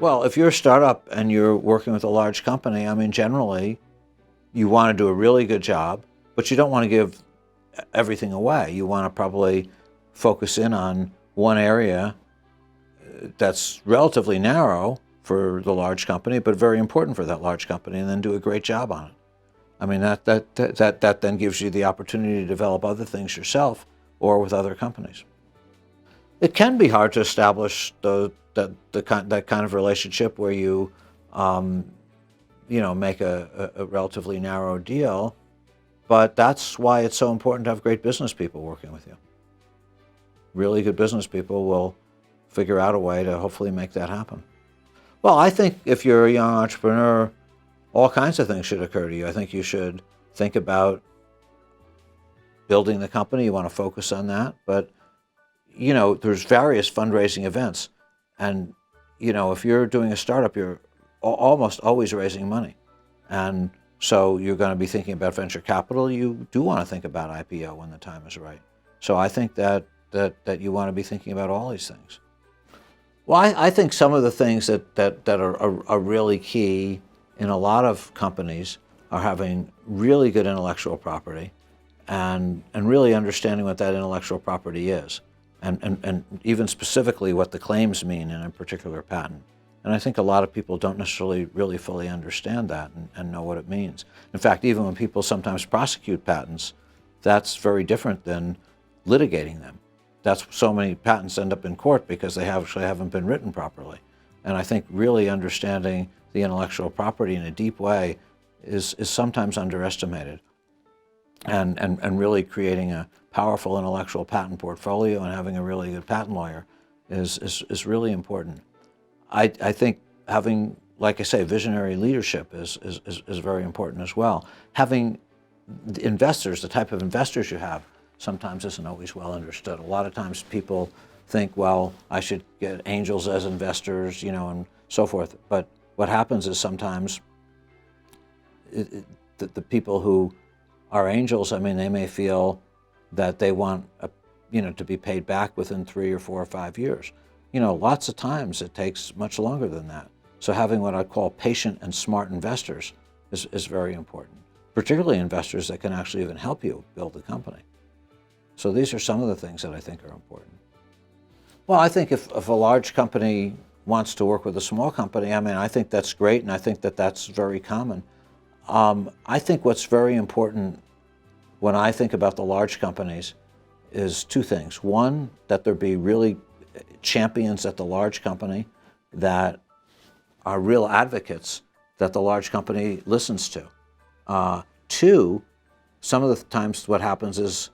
Well, if you're a startup and you're working with a large company, I mean, generally, you want to do a really good job, but you don't want to give everything away. You want to probably focus in on one area that's relatively narrow for the large company, but very important for that large company, and then do a great job on it. I mean, that then gives you the opportunity to develop other things yourself or with other companies. It can be hard to establish that kind of relationship where you make a relatively narrow deal, but that's why it's so important to have great business people working with you. Really good business people will figure out a way to hopefully make that happen. Well, I think if you're a young entrepreneur, all kinds of things should occur to you. I think you should think about building the company. You want to focus on that, but there's various fundraising events, and if you're doing a startup, you're almost always raising money, and so you're going to be thinking about venture capital. You do want to think about IPO when the time is right. So I think that you want to be thinking about all these things. Well, I think some of the things that are really key in a lot of companies are having really good intellectual property and really understanding what that intellectual property is, and even specifically what the claims mean in a particular patent. And I think a lot of people don't necessarily really fully understand that and know what it means. In fact, even when people sometimes prosecute patents, that's very different than litigating them. That's so many patents end up in court because they actually haven't been written properly. And I think really understanding the intellectual property in a deep way is sometimes underestimated. And really creating a powerful intellectual patent portfolio and having a really good patent lawyer is really important. I think having, like I say, visionary leadership is very important as well. Having the investors, the type of investors you have, sometimes isn't always well understood. A lot of times people think, well, I should get angels as investors, and so forth. But what happens is sometimes the people who are angels, I mean, they may feel that they want to be paid back within 3 or 4 or 5 years. Lots of times it takes much longer than that. So having what I call patient and smart investors is very important, particularly investors that can actually even help you build the company. So these are some of the things that I think are important. Well, I think if a large company wants to work with a small company, I mean, I think that's great, and I think that's very common. I think what's very important when I think about the large companies is 2 things. One, that there be really champions at the large company that are real advocates that the large company listens to. 2, some of the times what happens is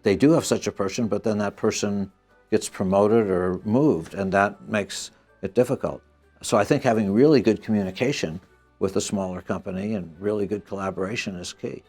they do have such a person, but then that person gets promoted or moved, and that makes it difficult. So I think having really good communication with a smaller company and really good collaboration is key.